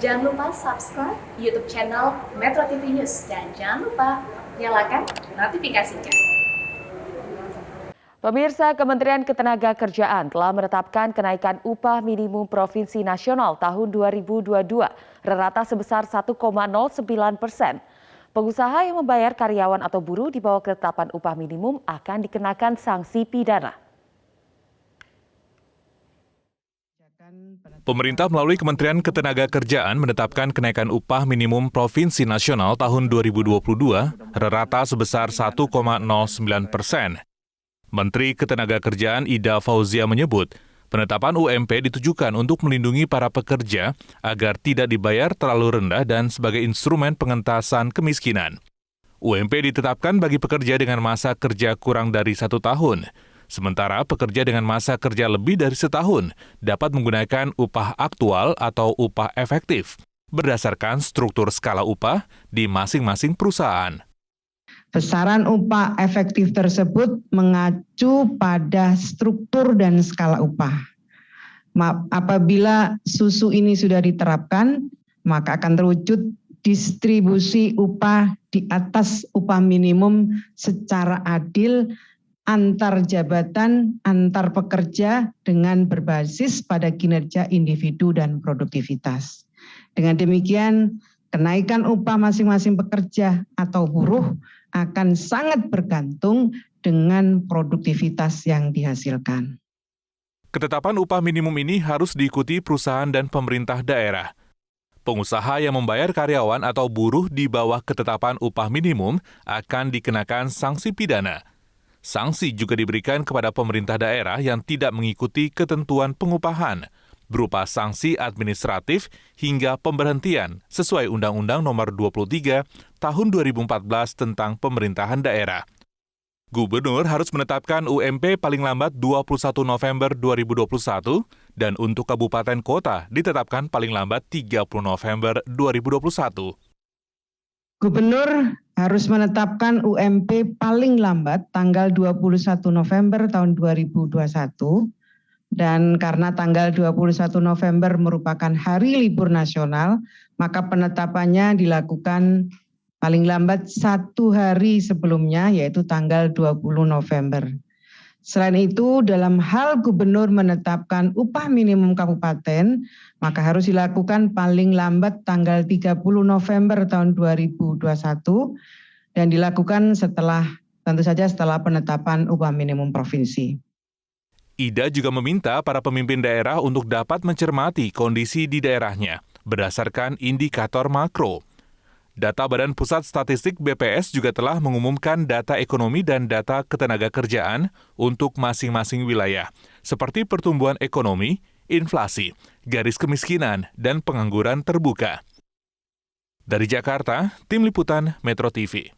Jangan lupa subscribe YouTube channel Metro TV News dan jangan lupa nyalakan notifikasinya. Pemirsa, Kementerian Ketenagakerjaan telah menetapkan kenaikan upah minimum provinsi nasional tahun 2022 rata sebesar 1,09%. Pengusaha yang membayar karyawan atau buruh di bawah ketetapan upah minimum akan dikenakan sanksi pidana. Pemerintah melalui Kementerian Ketenagakerjaan menetapkan kenaikan upah minimum provinsi nasional tahun 2022 rata sebesar 1,09%. Menteri Ketenagakerjaan Ida Fauzia menyebut, penetapan UMP ditujukan untuk melindungi para pekerja agar tidak dibayar terlalu rendah dan sebagai instrumen pengentasan kemiskinan. UMP ditetapkan bagi pekerja dengan masa kerja kurang dari 1 tahun, sementara pekerja dengan masa kerja lebih dari setahun dapat menggunakan upah aktual atau upah efektif berdasarkan struktur skala upah di masing-masing perusahaan. Besaran upah efektif tersebut mengacu pada struktur dan skala upah. Apabila susu ini sudah diterapkan, maka akan terwujud distribusi upah di atas upah minimum secara adil antar jabatan, antar pekerja dengan berbasis pada kinerja individu dan produktivitas. Dengan demikian, kenaikan upah masing-masing pekerja atau buruh akan sangat bergantung dengan produktivitas yang dihasilkan. Ketetapan upah minimum ini harus diikuti perusahaan dan pemerintah daerah. Pengusaha yang membayar karyawan atau buruh di bawah ketetapan upah minimum akan dikenakan sanksi pidana. Sanksi juga diberikan kepada pemerintah daerah yang tidak mengikuti ketentuan pengupahan, berupa sanksi administratif hingga pemberhentian sesuai Undang-Undang Nomor 23 Tahun 2014 tentang Pemerintahan Daerah. Gubernur harus menetapkan UMP paling lambat 21 November 2021 dan untuk kabupaten kota ditetapkan paling lambat 30 November 2021. Gubernur harus menetapkan UMP paling lambat tanggal 21 November tahun 2021. Dan karena tanggal 21 November merupakan hari libur nasional, maka penetapannya dilakukan paling lambat 1 hari sebelumnya, yaitu tanggal 20 November. Selain itu, dalam hal gubernur menetapkan upah minimum kabupaten, maka harus dilakukan paling lambat tanggal 30 November tahun 2021 dan dilakukan tentu saja setelah penetapan upah minimum provinsi. Ida juga meminta para pemimpin daerah untuk dapat mencermati kondisi di daerahnya berdasarkan indikator makro. Data Badan Pusat Statistik BPS juga telah mengumumkan data ekonomi dan data ketenagakerjaan untuk masing-masing wilayah, seperti pertumbuhan ekonomi, inflasi, garis kemiskinan, dan pengangguran terbuka. Dari Jakarta, Tim Liputan Metro TV.